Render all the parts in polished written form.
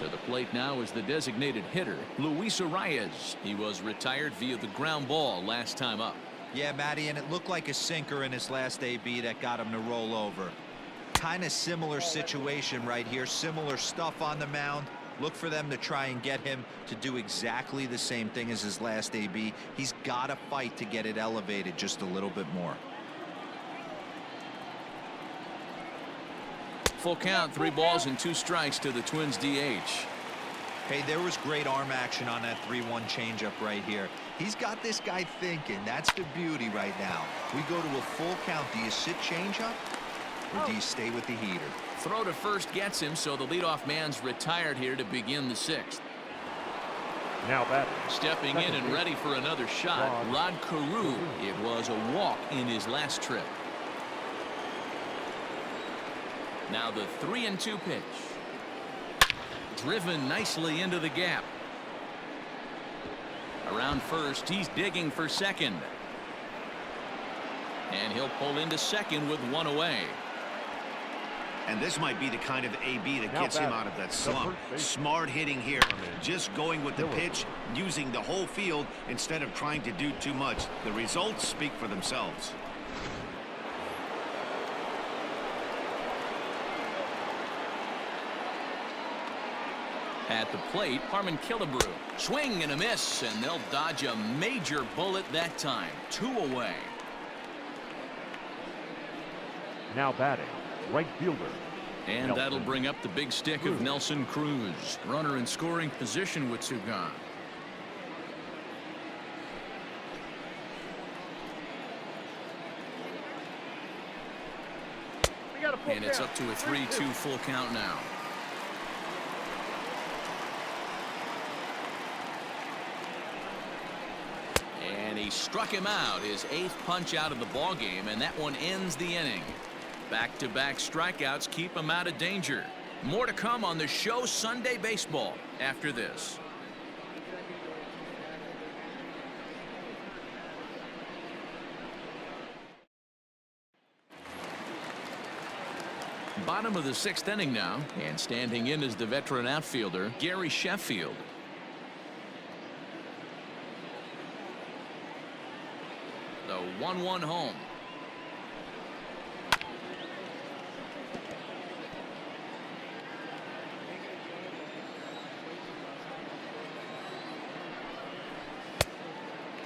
To the plate now is the designated hitter, Luis Arias. He was retired via the ground ball last time up. Yeah, Matty, and it looked like a sinker in his last AB that got him to roll over. Kind of similar situation right here. Similar stuff on the mound. Look for them to try and get him to do exactly the same thing as his last AB. He's got to fight to get it elevated just a little bit more. Full count, 3 balls and 2 strikes to the Twins DH. Hey, there was great arm action on that 3-1 changeup right here. He's got this guy thinking. That's the beauty right now. We go to a full count. Do you sit changeup or do you stay with the heater? Throw to first gets him, so the leadoff man's retired here to begin the 6th. Now that stepping in and ready for another shot, Rod Carew. It was a walk in his last trip. Now the 3-2 pitch. Driven nicely into the gap. Around first, he's digging for second. And he'll pull into second with 1 away. And this might be the kind of AB that gets him out of that slump. Smart hitting here. Just going with the pitch, using the whole field instead of trying to do too much. The results speak for themselves. At the plate, Harmon Killebrew. Swing and a miss, and they'll dodge a major bullet that time. 2 away. Now batting, right fielder. And Nelson. that'll bring up the big stick of Nelson Cruz. Runner in scoring position with 2 gone. And it's up to a 3-2 full count now. And he struck him out, his 8th punch out of the ball game, and that one ends the inning. Back-to-back strikeouts keep him out of danger. More to come on the show Sunday Baseball after this. Bottom of the 6th inning now, and standing in is the veteran outfielder Gary Sheffield. The 1-1 home.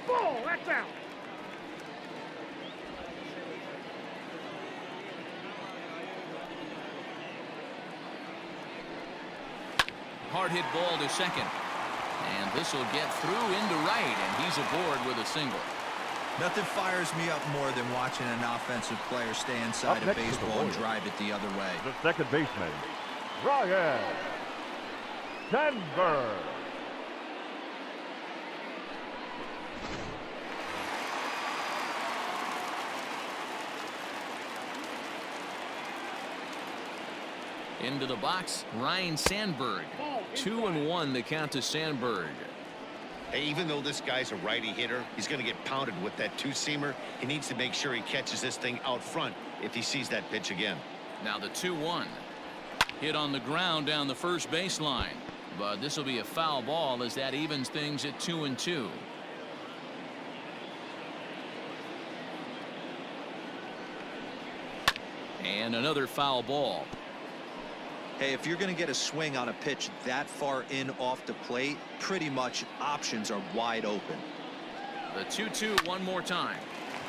Ball, that's out. Hard hit ball to second. And this will get through into right, and he's aboard with a single. Nothing fires me up more than watching an offensive player stay inside a baseball and drive it the other way. The second baseman, Ryan Sandberg. Into the box, Ryan Sandberg. 2-1 the count to Sandberg. Hey, even though this guy's a righty hitter, he's going to get pounded with that 2-seamer. He needs to make sure he catches this thing out front if he sees that pitch again. Now the 2-1. Hit on the ground down the first baseline. But this will be a foul ball as that evens things at 2-2. And another foul ball. Hey, if you're going to get a swing on a pitch that far in off the plate, pretty much options are wide open. The 2-2 one more time.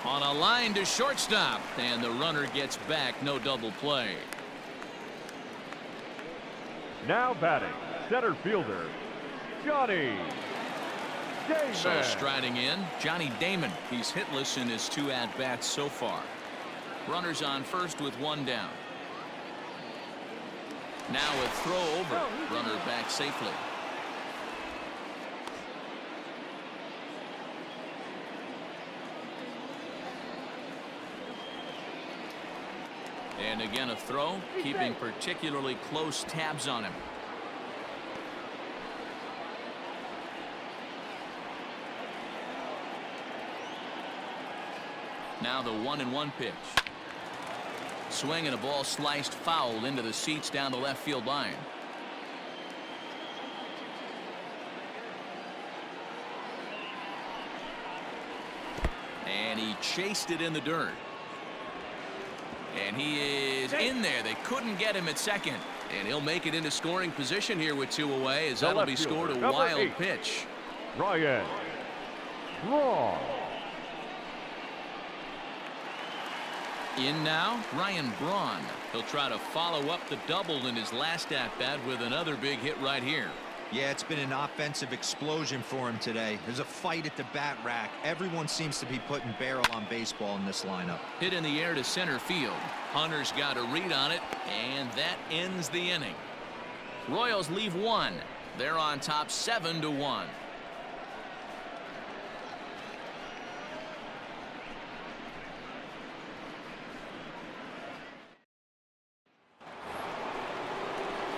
On a line to shortstop, and the runner gets back. No double play. Now batting, center fielder, Johnny Damon. So striding in, Johnny Damon. He's hitless in his 2 at-bats so far. Runners on first with 1 down. Now a throw over. Runner back safely. And again a throw, keeping particularly close tabs on him. Now the 1-1 pitch. Swing and a ball sliced foul into the seats down the left field line. He chased it in the dirt. And he is in there. They couldn't get him at second. And he'll make it into scoring position here with 2 away, as that'll be scored a wild pitch. Ryan Braun. In now, Ryan Braun. He'll try to follow up the double in his last at-bat with another big hit right here. Yeah, it's been an offensive explosion for him today. There's a fight at the bat rack. Everyone seems to be putting barrel on baseball in this lineup. Hit in the air to center field. Hunter's got a read on it, and that ends the inning. Royals leave 1. They're on top 7-1.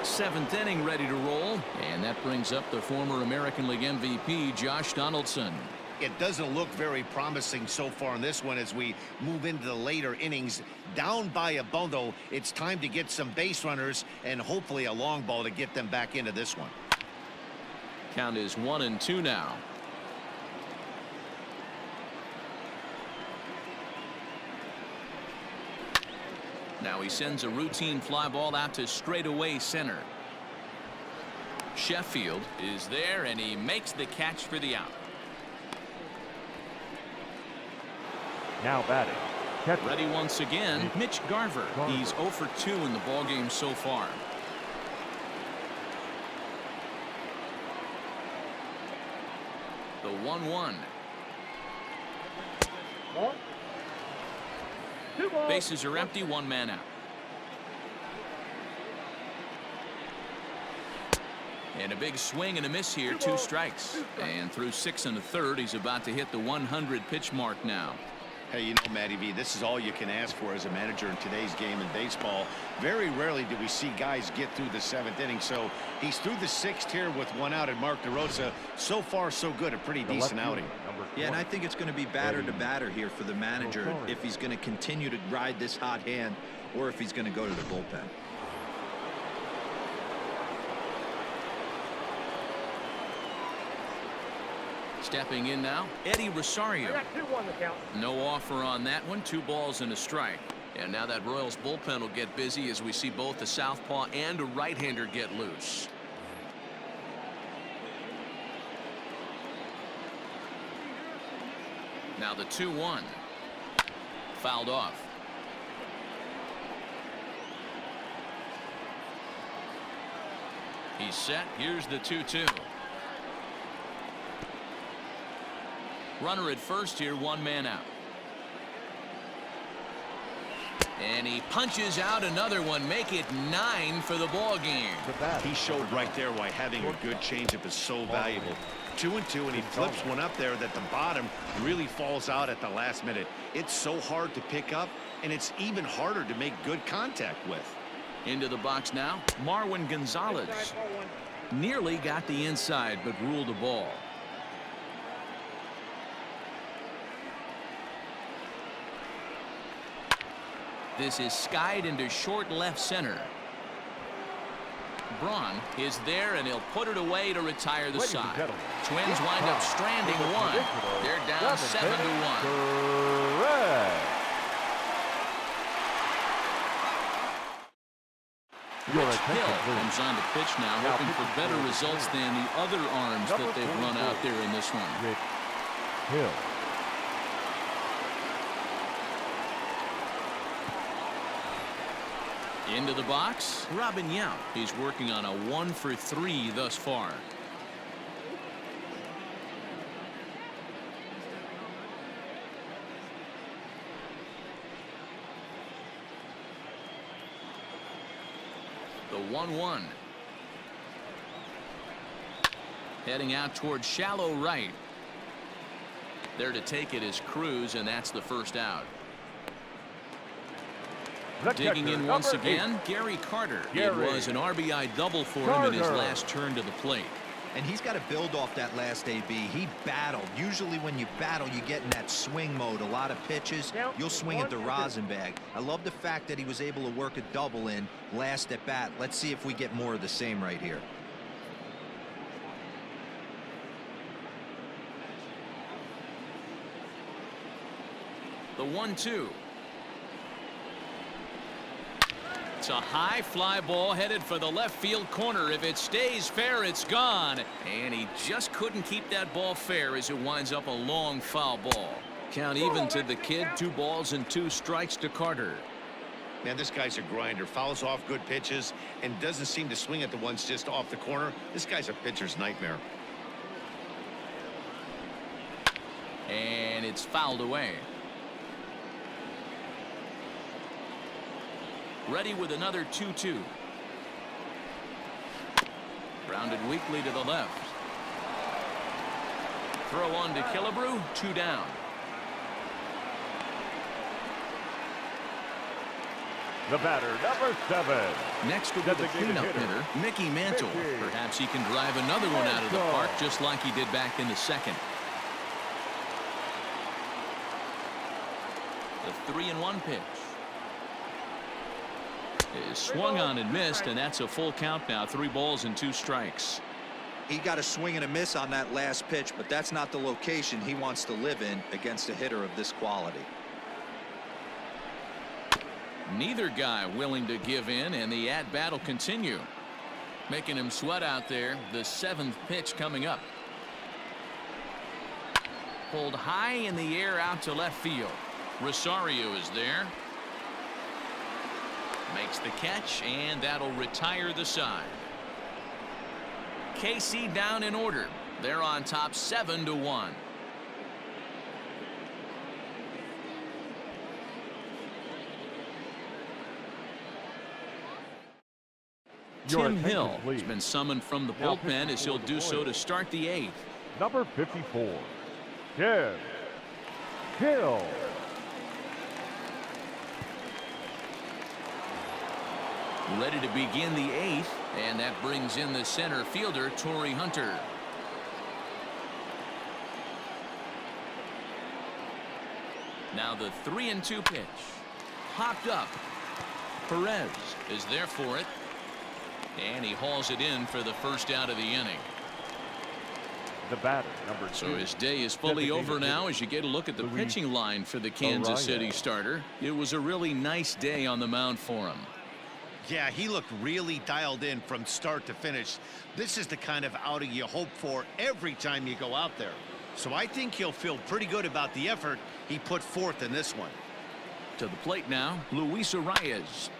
Seventh inning ready to roll, and that brings up the former American League MVP Josh Donaldson. It doesn't look very promising so far in this one as we move into the later innings. Down by a bundle, it's time to get some base runners and hopefully a long ball to get them back into this one. Count is 1-2 now. Now he sends a routine fly ball out to straightaway center. Sheffield is there, and he makes the catch for the out. Now batting. Catcher. Ready once again, Mitch Garver. He's 0 for 2 in the ballgame so far. The 1-1. Bases are empty, 1 man out. And a big swing and a miss here, 2 strikes. And through 6 1/3, he's about to hit the 100 pitch mark now. Hey, you know, Matty V, this is all you can ask for as a manager in today's game in baseball. Very rarely do we see guys get through the 7th inning. So he's through the 6th here with 1 out, and Mark DeRosa, so far so good, a pretty decent outing. Yeah, and I think it's going to be batter to batter here for the manager if he's going to continue to ride this hot hand or if he's going to go to the bullpen. Stepping in now, Eddie Rosario. No offer on that one. 2 balls and a strike. And now that Royals bullpen will get busy as we see both a southpaw and a right-hander get loose. Now the 2-1. Fouled off. He's set. Here's the 2-2. Runner at first here, 1 man out. And he punches out another one, make it 9 for the ball game. He showed right there why having a good changeup is so valuable. 2-2, and he flips one up there that the bottom really falls out at the last minute. It's so hard to pick up, and it's even harder to make good contact with. Into the box now, Marwin Gonzalez. Nearly got the inside, but ruled a ball. This is skied into short left center. Braun is there, and he'll put it away to retire the side. Twins wind up stranding 1. They're down 7-1. Correct. Rich Hill comes on to pitch now, hoping for better results than the other arms that they've run out there in this one. Rich Hill. Into the box, Robin Yount. He's working on a 1 for 3 thus far. The 1-1. Heading out towards shallow right. There to take it is Cruz, and that's the first out. Digging in once again, Gary Carter. It was an RBI double for him in his last turn to the plate. And he's got to build off that last AB. He battled. Usually when you battle, you get in that swing mode. A lot of pitches, you'll swing at the rosin bag. I love the fact that he was able to work a double in last at bat. Let's see if we get more of the same right here. The 1-2. It's a high fly ball headed for the left field corner. If it stays fair, it's gone. And he just couldn't keep that ball fair as it winds up a long foul ball. Count even to the kid. 2 balls and 2 strikes to Carter. Man, this guy's a grinder. Fouls off good pitches and doesn't seem to swing at the ones just off the corner. This guy's a pitcher's nightmare. And it's fouled away. Ready with another 2-2. Grounded weakly to the left. Throw on to Killebrew. 2 down. The batter, number 7. Next will be the cleanup hitter, Mickey Mantle. Perhaps he can drive another one out of the park just like he did back in the second. The 3-1 pitch is swung on and missed, and that's a full count now. 3 balls and 2 strikes. He got a swing and a miss on that last pitch, but that's not the location he wants to live in against a hitter of this quality. Neither guy willing to give in, and the at-bat will continue. Making him sweat out there. The 7th pitch coming up. Pulled high in the air out to left field. Rosario is there. Makes the catch, and that'll retire the side. KC down in order. They're on top 7-1. Tim Hill has been summoned from the bullpen as he'll do so to start the 8th. Number 54, Tim Hill. Ready to begin the 8th, and that brings in the center fielder, Torrey Hunter. Now the 3-2 pitch. Popped up. Perez is there for it. And he hauls it in for the first out of the inning. The batter, number 2. So his day is fully over now as you get a look at the pitching line for the Kansas City starter. It was a really nice day on the mound for him. Yeah, he looked really dialed in from start to finish. This is the kind of outing you hope for every time you go out there. So I think he'll feel pretty good about the effort he put forth in this one. To the plate now, Luis Arias.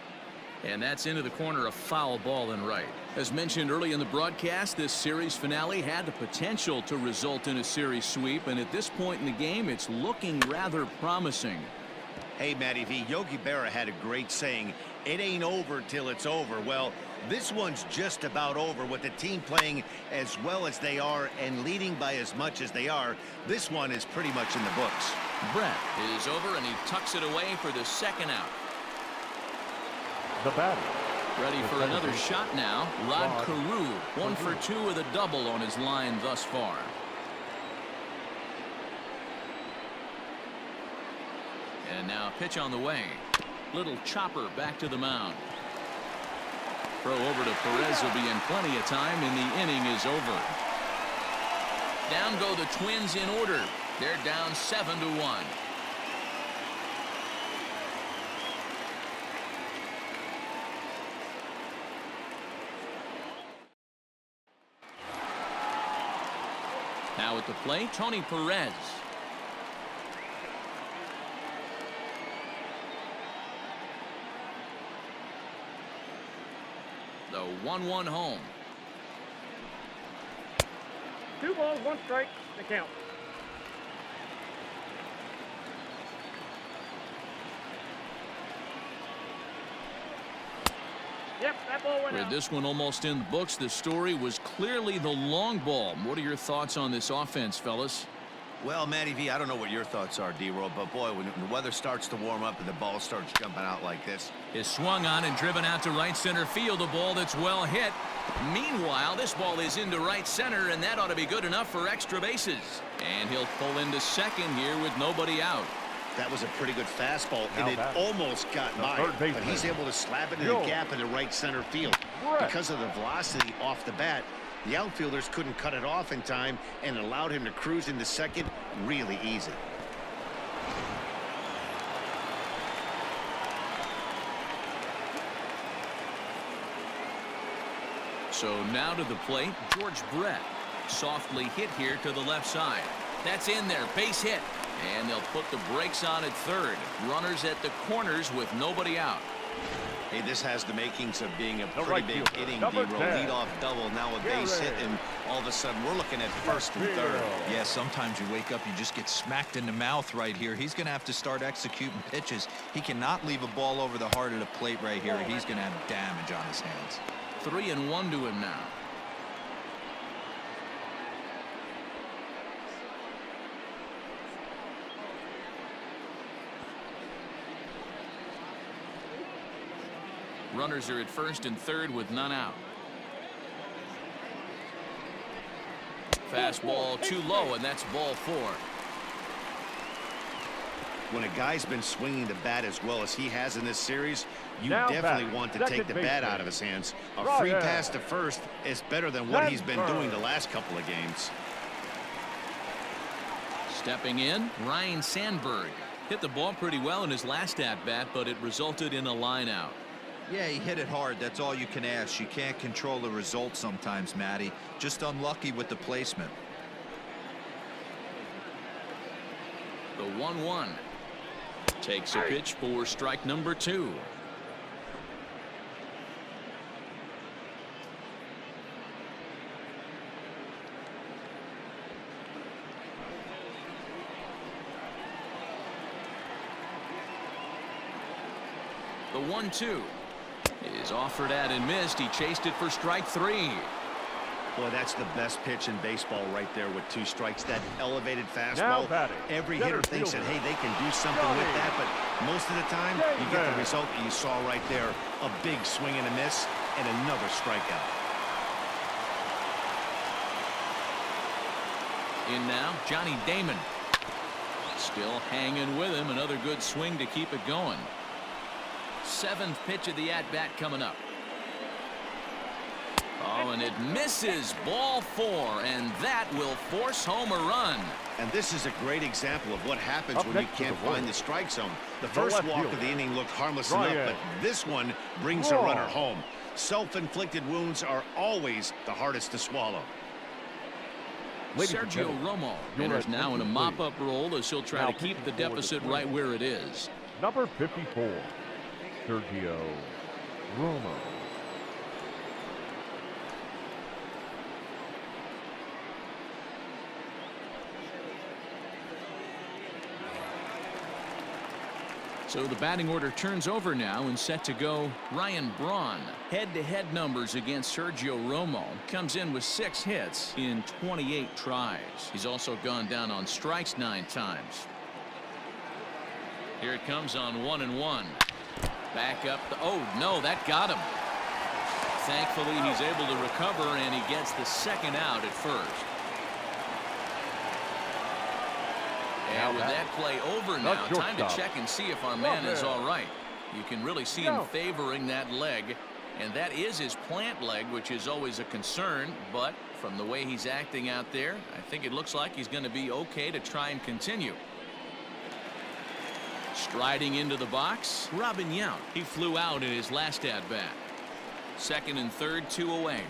And that's into the corner, a foul ball and right. As mentioned early in the broadcast, this series finale had the potential to result in a series sweep, and at this point in the game, it's looking rather promising. Hey, Matty V, Yogi Berra had a great saying, it ain't over till it's over. Well, this one's just about over with the team playing as well as they are and leading by as much as they are. This one is pretty much in the books. Brett is over, and he tucks it away for the 2nd out. The batter. Ready for another shot now. Rod Carew, 1 for 2 with a double on his line thus far. And now pitch on the way. Little chopper back to the mound. Throw over to Perez will be in plenty of time, and the inning is over. Down go the Twins in order. They're down 7-1. Now at the plate, Tony Perez. The 1-1 home. 2 balls, 1 strike, the count. Yep, that ball went With out. this one almost in the books, the story was clearly the long ball. What are your thoughts on this offense, fellas? Well, Matty V, I don't know what your thoughts are, D-Roll, but boy, when the weather starts to warm up and the ball starts jumping out like this. Is swung on and driven out to right center field, a ball that's well hit. Meanwhile, this ball is into right center, and that ought to be good enough for extra bases. And he'll pull into second here with nobody out. That was a pretty good fastball, and it almost got by, but he's able to slap it in the gap in the right center field. Because of the velocity off the bat, the outfielders couldn't cut it off in time and allowed him to cruise into second really easy. So now to the plate, George Brett. Softly hit here to the left side. That's in there, base hit. And they'll put the brakes on at third. Runners at the corners with nobody out. Hey, this has the makings of being a The pretty right big fielder, inning, number D-roll, 10. leadoff double, now a base hit, and all of a sudden we're looking at first and third. Yeah, sometimes you wake up, you just get smacked in the mouth right here. He's going to have to start executing pitches. He cannot leave a ball over the heart of the plate right here. He's going to have damage on his hands. 3-1 to him now. Runners are at first and third with none out. Fastball too low, and that's ball 4. When a guy's been swinging the bat as well as he has in this series, you Now definitely batting, want to second take the bat baseman. out of his hands. A Ryan. free pass to first is better than what he's been Sandberg. doing the last couple of games. Stepping in, Ryan Sandberg. Hit the ball pretty well in his last at-bat, but it resulted in a line out. Yeah, he hit it hard. That's all you can ask. You can't control the result sometimes, Matty. Just unlucky with the placement. The 1-1. Takes a pitch for strike number 2. The 1-2 is offered at and missed. He chased it for strike 3. Boy, that's the best pitch in baseball right there with 2 strikes. That elevated Now fastball. batting, Every center hitter thinks that, fielder. hey, they can do something with Johnny. that, but most of the time, you get the Davis. result that you saw right there. A big swing and a miss, and another strikeout. In now, Johnny Damon. Still hanging with him. Another good swing to keep it going. 7th pitch of the at-bat coming up. Oh, and it misses. Ball 4, and that will force home a run. And this is a great example of what happens Up when you next to can't the find plate. the strike zone. The The first left walk fielder, of the inning looked harmless Ryan. enough, but this one brings a Whoa. runner home. Self-inflicted wounds are always the hardest to swallow. Ladies and Sergio gentlemen, Romo your enters now in a attention, mop-up role as he'll try Now to keep the pitching for the deficit Twins. right where it is. Number 54, Sergio Romo. So the batting order turns over now and set to go Ryan Braun. Head-to-head numbers against Sergio Romo. Comes in with 6 hits in 28 tries. He's also gone down on strikes 9 times. Here it comes on 1-1. Back up. Oh, no, that got him. Thankfully, he's able to recover, and he gets the second out at first. And with that play over now, time to check and see if our man is all right. You can really see him favoring that leg, and that is his plant leg, which is always a concern. But from the way he's acting out there, I think it looks like he's going to be okay to try and continue. Striding into the box, Robin Yount. He flew out in his last at-bat. 2nd and 3rd, 2 away.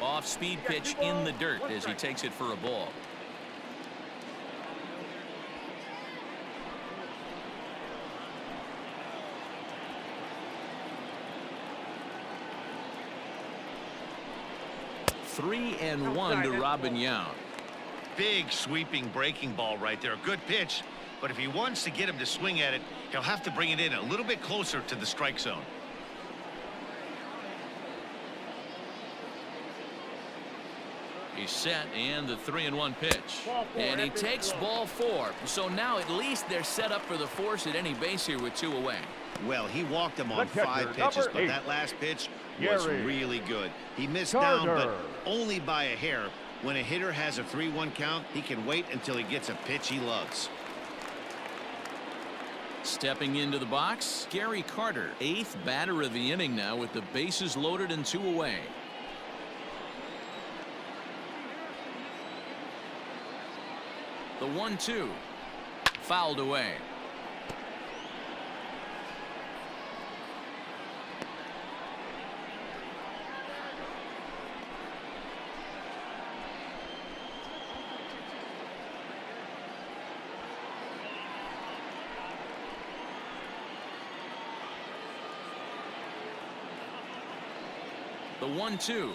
Off-speed pitch in the dirt as he takes it for a ball. Three and 1 to Robin Yount. Big sweeping breaking ball right there. A good pitch, but if he wants to get him to swing at it, he'll have to bring it in a little bit closer to the strike zone. He's set, and the 3-1 pitch. And he takes ball 4. So now at least they're set up for the force at any base here with 2 away. Well, he walked him on The catcher, 5 pitches, number but 8, that last pitch was Gary really good. He missed Carter. down, but only by a hair. When a hitter has a 3-1 count, he can wait until he gets a pitch he loves. Stepping into the box, Gary Carter, 8th batter of the inning now with the bases loaded and 2 away. The 1-2 fouled away. The 1-2.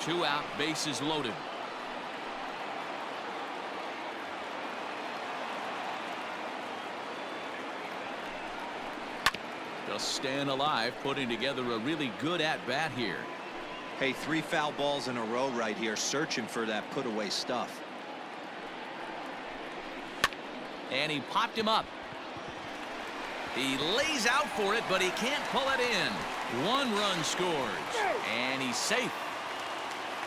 2 out, bases loaded. Just staying alive, putting together a really good at-bat here. Hey, 3 foul balls in a row right here, searching for that put-away stuff. And he popped him up. He lays out for it, but he can't pull it in. 1 run scores, and he's safe.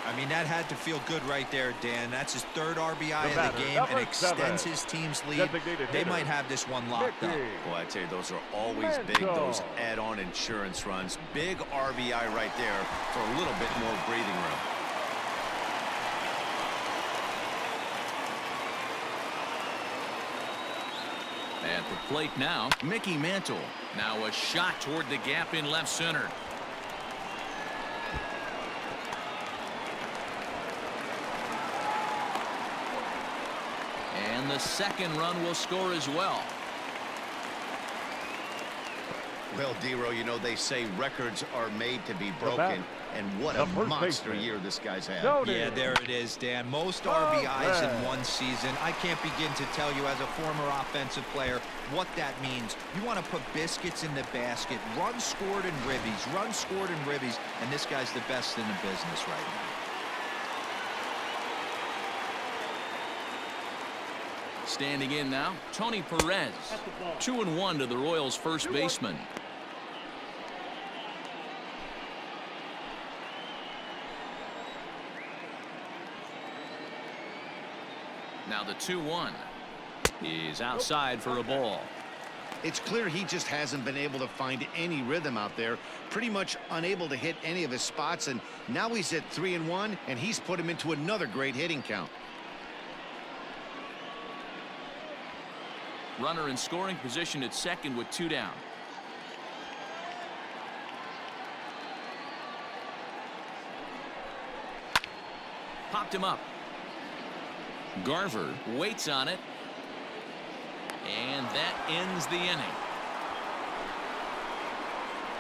I mean, that had to feel good right there, Dan. That's his 3rd RBI of the game and extends his team's lead. They might have this one locked up. Boy, I tell you, those are always big, those add-on insurance runs. Big RBI right there for a little bit more breathing room. At the plate now, Mickey Mantle. Now a shot toward the gap in left center. And the 2nd run will score as well. Well, Dero, you know, they say records are made to be broken. And what a monster year this guy's had. Yeah, there it is, Dan. Most RBIs in one season. I can't begin to tell you as a former offensive player what that means. You want to put biscuits in the basket. Runs scored in ribbies. Runs scored in ribbies. And this guy's the best in the business right now. Standing in now, Tony Perez. 2-1 to the Royals' first baseman. Now the 2-1 is outside for a ball. It's clear he just hasn't been able to find any rhythm out there. Pretty much unable to hit any of his spots. And now he's at 3-1, and he's put him into another great hitting count. Runner in scoring position at second with 2 down. Popped him up. Garver waits on it. And that ends the inning.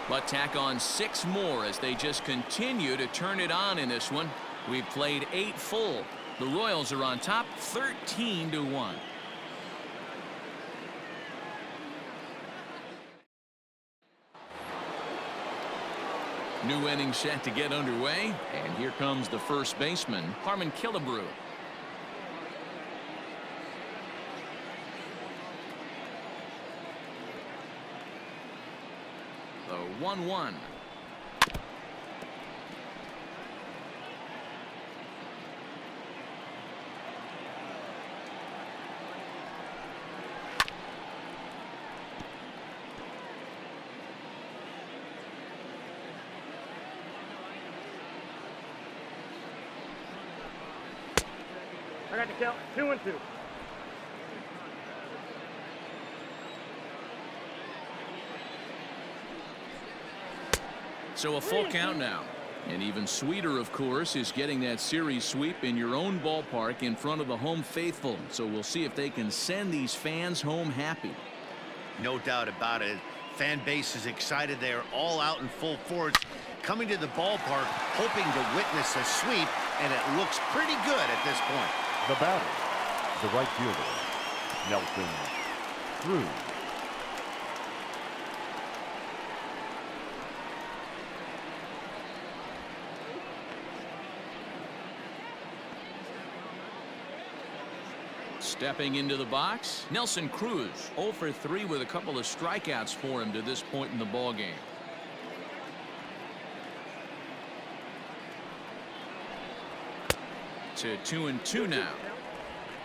But tack on 6 more as they just continue to turn it on in this one. We've played 8 full. The Royals are on top 13-1. New inning set to get underway, and here comes the first baseman, Harmon Killebrew. The 1-1. I got to count 2-2. So a full count now. And even sweeter, of course, is getting that series sweep in your own ballpark in front of the home faithful. So we'll see if they can send these fans home happy. No doubt about it. Fan base is excited. They are all out in full force, coming to the ballpark, hoping to witness a sweep, and it looks pretty good at this point. The batter, the right fielder, Nelson Cruz. Stepping into the box, Nelson Cruz, 0 for 3 with a couple of strikeouts for him to this point in the ballgame. To 2-2 now.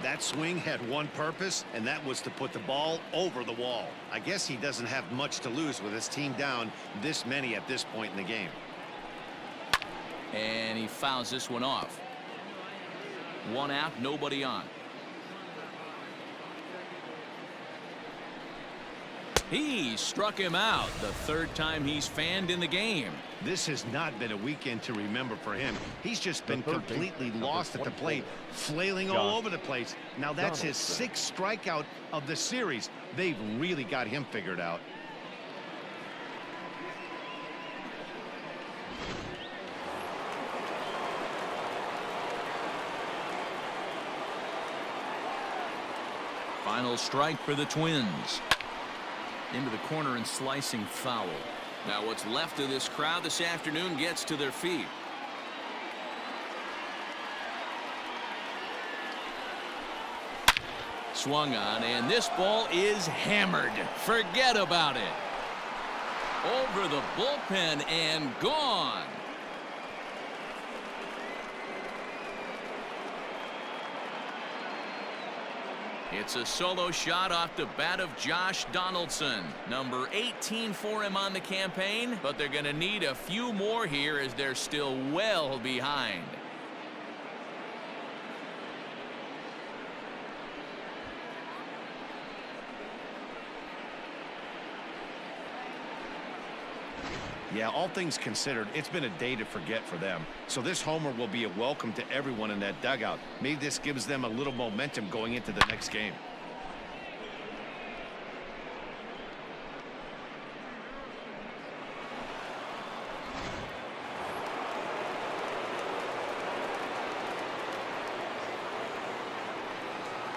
That swing had one purpose, and that was to put the ball over the wall. I guess he doesn't have much to lose with his team down this many at this point in the game. And he fouls this one off. 1 out, nobody on. He struck him out, the 3rd time he's fanned in the game. This has not been a weekend to remember for him. He's just been completely lost at the plate, flailing all over the place. Now that's his 6th strikeout of the series. They've really got him figured out. Final strike for the Twins. Into the corner and slicing foul. Now what's left of this crowd this afternoon gets to their feet. Swung on, and this ball is hammered. Forget about it. Over the bullpen and gone. It's a solo shot off the bat of Josh Donaldson. Number 18 for him on the campaign, but they're going to need a few more here as they're still well behind. Yeah, all things considered, it's been a day to forget for them. So this homer will be a welcome to everyone in that dugout. Maybe this gives them a little momentum going into the next game.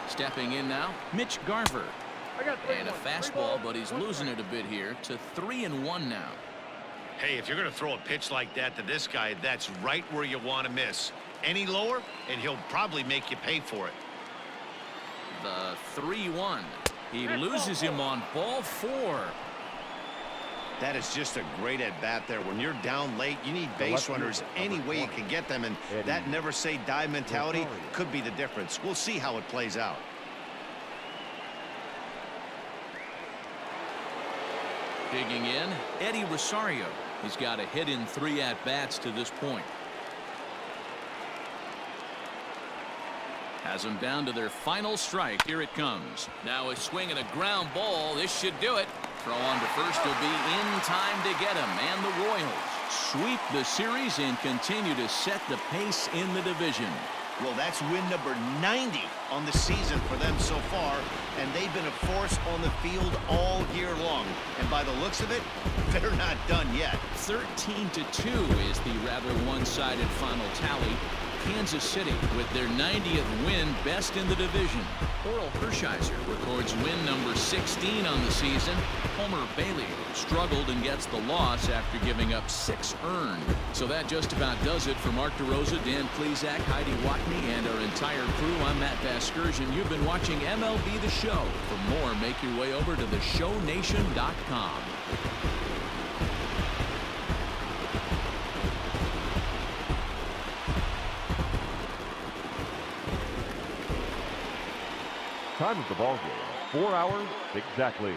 Stepping in now, Mitch Garver. I got 3-1. And a fastball, but he's losing it a bit here to 3-1 now. Hey, if you're going to throw a pitch like that to this guy, that's right where you want to miss. Any lower, and he'll probably make you pay for it. The 3-1. He loses him on ball 4. That is just a great at-bat there. When you're down late, you need base runners any way you can get them, and that never-say-die mentality could be the difference. We'll see how it plays out. Digging in, Eddie Rosario. He's got a hit in 3 at-bats to this point. Has them down to their final strike. Here it comes. Now a swing and a ground ball. This should do it. Throw on to first will be in time to get him. And the Royals sweep the series and continue to set the pace in the division. Well, that's win number 90 on the season for them so far, and they've been a force on the field all year long. And by the looks of it, they're not done yet. 13-2 is the rather one-sided final tally. Kansas City with their 90th win, best in the division. Oral Hershiser records win number 16 on the season. Homer Bailey struggled and gets the loss after giving up 6 earned. So that just about does it for Mark DeRosa, Dan Plesac, Heidi Watney, and our entire crew. I'm Matt Vasgersian. You've been watching MLB The Show. For more, make your way over to theshownation.com. Time of the ball game, 4 hours exactly.